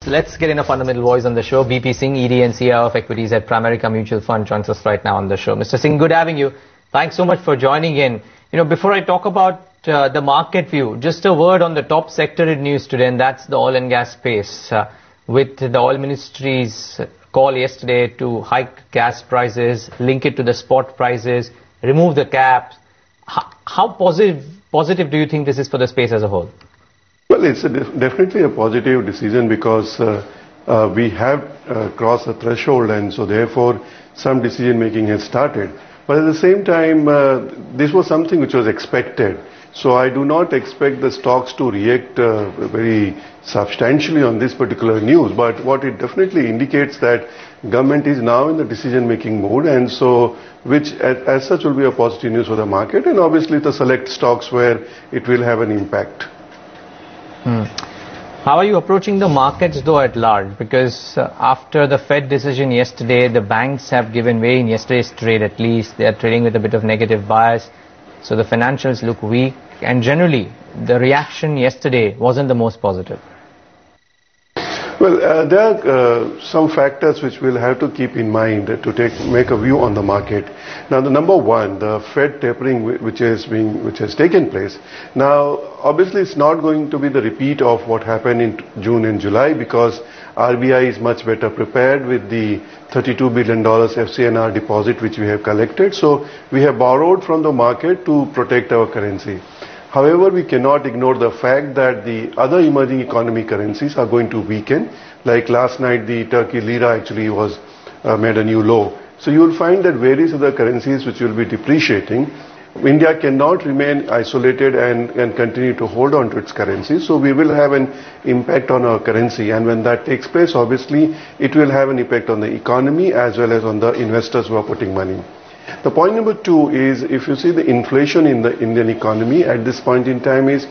let's get in a fundamental voice on the show. BP Singh, ED and CIO-Equities at Pramerica Mutual Fund joins us right now on the show. Mr. Singh, good having you. Thanks so much for joining in. Before I talk about the market view, just a word on the top sector in news today, and that's the oil and gas space. With the oil ministry's call yesterday to hike gas prices, link it to the spot prices, remove the caps, how positive do you think this is for the space as a whole? Well, it's definitely a positive decision because we have crossed the threshold, and so therefore some decision making has started. But at the same time, this was something which was expected. So I do not expect the stocks to react very substantially on this particular news. But what it definitely indicates that government is now in the decision-making mode, and so which as such will be a positive news for the market, and obviously the select stocks where it will have an impact. How are you approaching the markets though at large? Because after the Fed decision yesterday, the banks have given way in yesterday's trade at least. They are trading with a bit of negative bias. So the financials look weak, and generally the reaction yesterday wasn't the most positive. Well, there are some factors which we'll have to keep in mind to make a view on the market. Now, the number one, the Fed tapering which has taken place. Now, obviously, it's not going to be the repeat of what happened in June and July because RBI is much better prepared with the $32 billion FCNR deposit which we have collected. So, we have borrowed from the market to protect our currency. However, we cannot ignore the fact that the other emerging economy currencies are going to weaken. Like last night, the Turkey lira actually was made a new low. So you will find that various other currencies which will be depreciating. India cannot remain isolated and continue to hold on to its currency. So we will have an impact on our currency. And when that takes place, obviously, it will have an impact on the economy as well as on the investors who are putting money. The point number two is, if you see the inflation in the Indian economy at this point in time is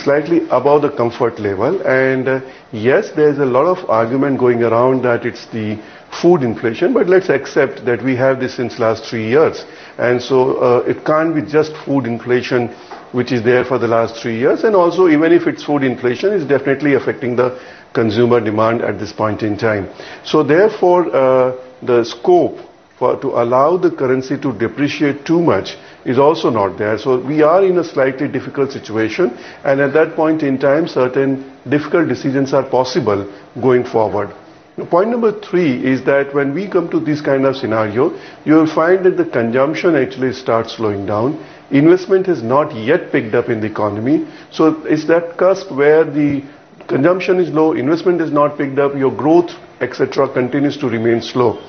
slightly above the comfort level. And yes, there is a lot of argument going around that it's the food inflation, but let's accept that we have this since last 3 years. And so it can't be just food inflation which is there for the last 3 years. And also, even if it's food inflation, it's definitely affecting the consumer demand at this point in time. So therefore, the scope to allow the currency to depreciate too much is also not there. So we are in a slightly difficult situation, and at that point in time, certain difficult decisions are possible going forward. Point number three is that when we come to this kind of scenario, you will find that the consumption actually starts slowing down. Investment has not yet picked up in the economy. So it's that cusp where the consumption is low, investment is not picked up, your growth, etc. continues to remain slow.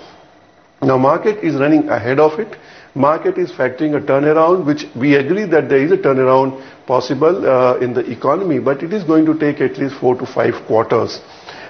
Now, market is running ahead of it. Market is factoring a turnaround, which we agree that there is a turnaround possible in the economy, but it is going to take at least 4 to 5 quarters.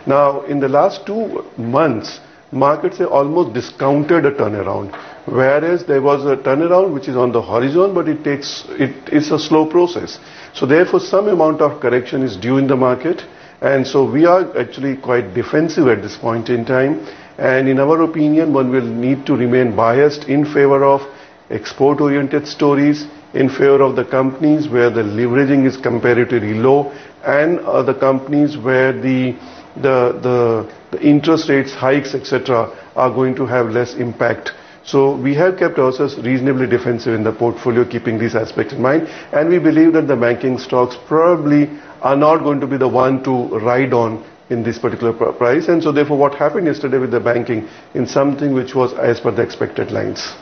Now, in the last 2 months, markets have almost discounted a turnaround, whereas there was a turnaround which is on the horizon, but it's a slow process. So therefore, some amount of correction is due in the market, and so we are actually quite defensive at this point in time. And in our opinion, one will need to remain biased in favor of export-oriented stories, in favor of the companies where the leveraging is comparatively low, and the companies where the interest rates hikes, etc., are going to have less impact. So we have kept ourselves reasonably defensive in the portfolio, keeping these aspects in mind, and we believe that the banking stocks probably are not going to be the one to ride on in this particular price. And so therefore what happened yesterday with the banking in something which was as per the expected lines.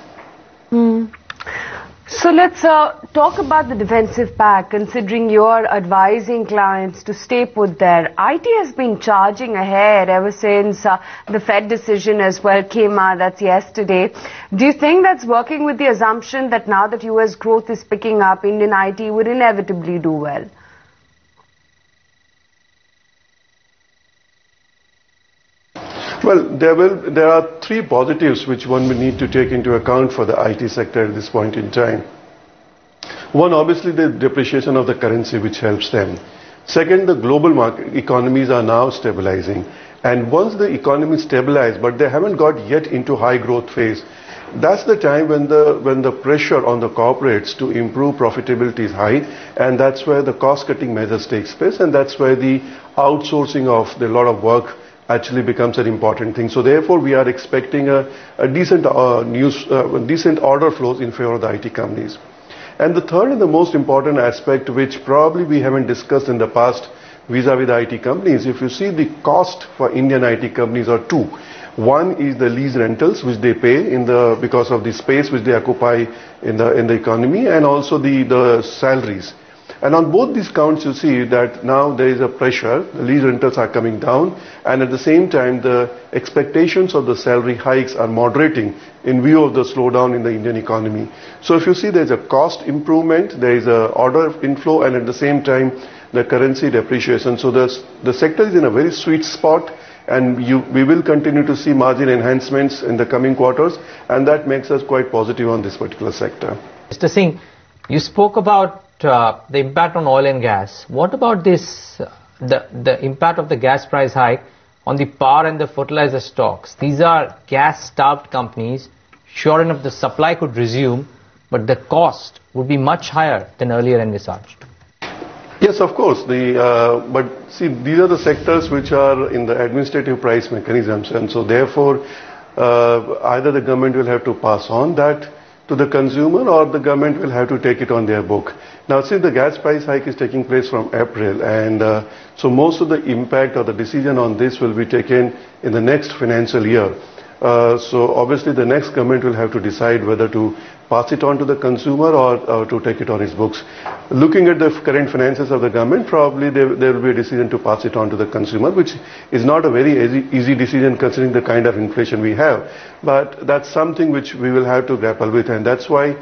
So let's talk about the defensive pack, considering you're advising clients to stay put there. IT has been charging ahead ever since the Fed decision as well came out, that's yesterday. Do you think that's working with the assumption that now that US growth is picking up, Indian IT would inevitably do well? Well, there are 3 positives which one will need to take into account for the IT sector at this point in time. One, obviously the depreciation of the currency, which helps them. Second, the global market economies are now stabilizing. And once the economy stabilizes, but they haven't got yet into high growth phase, that's the time when the pressure on the corporates to improve profitability is high, and that's where the cost cutting measures takes place, and that's where the outsourcing of a lot of work actually becomes an important thing. So therefore, we are expecting a decent decent order flows in favor of the IT companies. And the third and the most important aspect, which probably we haven't discussed in the past vis-a-vis the IT companies, if you see the cost for Indian IT companies are two. One is the lease rentals which they pay because of the space which they occupy in the economy, and also the salaries. And on both these counts, you see that now there is a pressure. The lease rentals are coming down, and at the same time, the expectations of the salary hikes are moderating in view of the slowdown in the Indian economy. So if you see there is a cost improvement, there is a order inflow, and at the same time, the currency depreciation. So the sector is in a very sweet spot, and we will continue to see margin enhancements in the coming quarters, and that makes us quite positive on this particular sector. Mr. Singh, you spoke about the impact on oil and gas. What about this, the impact of the gas price hike on the power and the fertilizer stocks? These are gas-starved companies. Sure enough, the supply could resume, but the cost would be much higher than earlier envisaged. Yes, of course. But see, these are the sectors which are in the administrative price mechanisms, and so therefore, either the government will have to pass on that to the consumer, or the government will have to take it on their book. Now, since the gas price hike is taking place from April, and so most of the impact or the decision on this will be taken in the next financial year. So obviously the next government will have to decide whether to pass it on to the consumer or to take it on its books. Looking at the current finances of the government, probably there will be a decision to pass it on to the consumer, which is not a very easy decision considering the kind of inflation we have. But that's something which we will have to grapple with, and that's why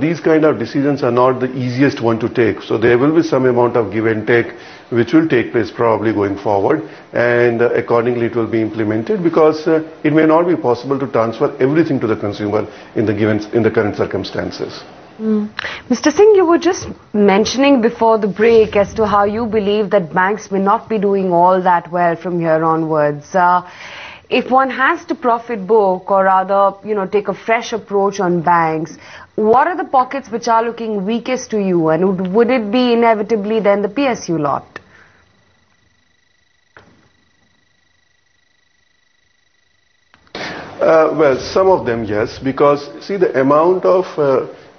these kind of decisions are not the easiest one to take. So there will be some amount of give and take which will take place probably going forward, and accordingly it will be implemented, because it may not be possible to transfer everything to the consumer in the current circumstances. Mr. Singh, you were just mentioning before the break as to how you believe that banks may not be doing all that well from here onwards. If one has to profit book, or rather, take a fresh approach on banks, what are the pockets which are looking weakest to you, and would it be inevitably then the PSU lot? Well, some of them, yes, because see, the amount of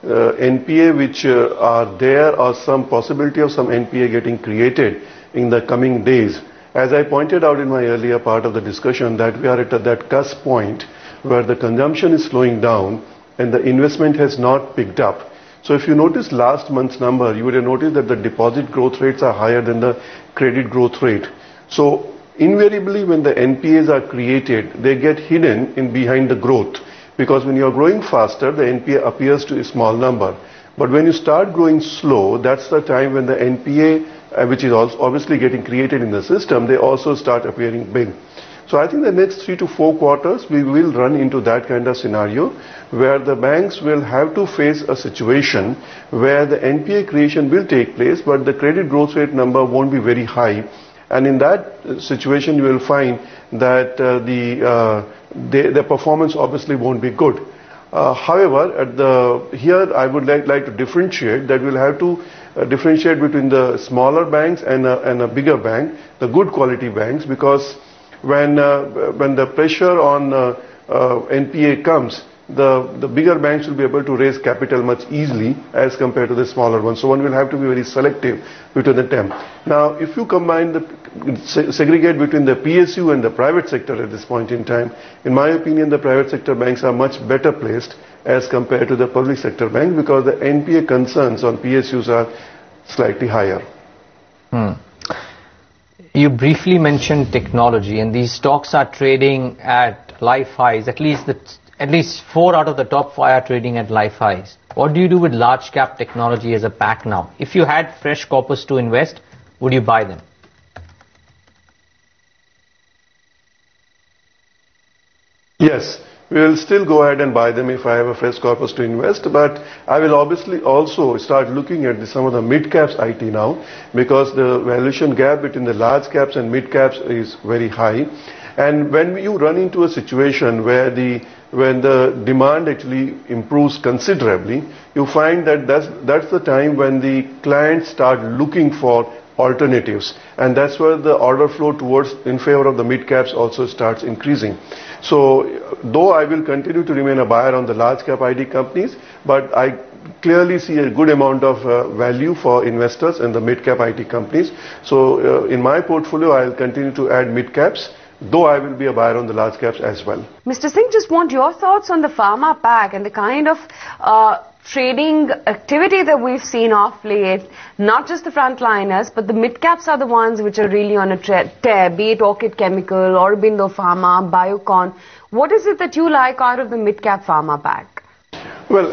NPA which are there, or some possibility of some NPA getting created in the coming days. As I pointed out in my earlier part of the discussion, that we are at that cusp point where the consumption is slowing down and the investment has not picked up. So if you notice last month's number, you would have noticed that the deposit growth rates are higher than the credit growth rate. So invariably, when the NPAs are created, they get hidden in behind the growth, because when you are growing faster, the NPA appears to a small number. But when you start growing slow, that's the time when the NPA, which is also obviously getting created in the system, they also start appearing big. So I think the next 3 to 4 quarters, we will run into that kind of scenario where the banks will have to face a situation where the NPA creation will take place, but the credit growth rate number won't be very high. And in that situation, you will find that the performance obviously won't be good. However, here I would like to differentiate that we'll have to differentiate between the smaller banks and a bigger bank, the good quality banks, because when the pressure on NPA comes, the bigger banks will be able to raise capital much easily as compared to the smaller ones. So one will have to be very selective between the them. Now, if you segregate between the PSU and the private sector at this point in time, in my opinion, the private sector banks are much better placed as compared to the public sector bank, because the NPA concerns on PSUs are slightly higher. You briefly mentioned technology, and these stocks are trading at life highs. At least 4 out of the top 5 are trading at life highs. What do you do with large cap technology as a pack now? If you had fresh corpus to invest, would you buy them? Yes, we will still go ahead and buy them if I have a fresh corpus to invest, but I will obviously also start looking at some of the mid caps IT now, because the valuation gap between the large caps and mid caps is very high. And when you run into a situation where when the demand actually improves considerably, you find that that's the time when the clients start looking for alternatives, and that's where the order flow towards in favor of the mid caps also starts increasing. So though I will continue to remain a buyer on the large cap ID companies, but I clearly see a good amount of value for investors in the mid cap IT companies. So in my portfolio, I'll continue to add mid caps, though I will be a buyer on the large caps as well. Mr. Singh, just want your thoughts on the pharma pack and the kind of trading activity that we've seen off late. Not just the frontliners, but the mid caps are the ones which are really on a tear, be it Orchid Chemical, Aurobindo Pharma, Biocon. What is it that you like out of the mid cap pharma pack? Well,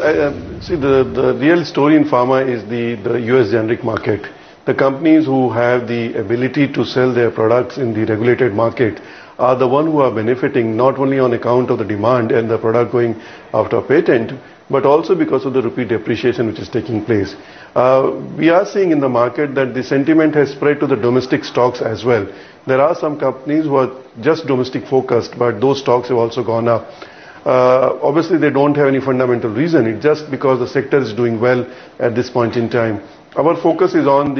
see, the real story in pharma is the US generic market. The companies who have the ability to sell their products in the regulated market are the ones who are benefiting not only on account of the demand and the product going after patent, but also because of the rupee depreciation which is taking place. We are seeing in the market that the sentiment has spread to the domestic stocks as well. There are some companies who are just domestic focused, but those stocks have also gone up. Obviously, they don't have any fundamental reason. It's just because the sector is doing well at this point in time. Our focus is on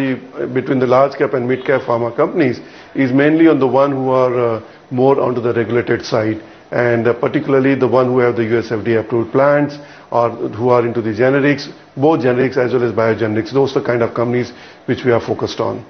between the large cap and mid cap pharma companies is mainly on the one who are more onto the regulated side, and particularly the one who have the US FDA approved plants or who are into the generics, both generics as well as biogenerics. Those are the kind of companies which we are focused on.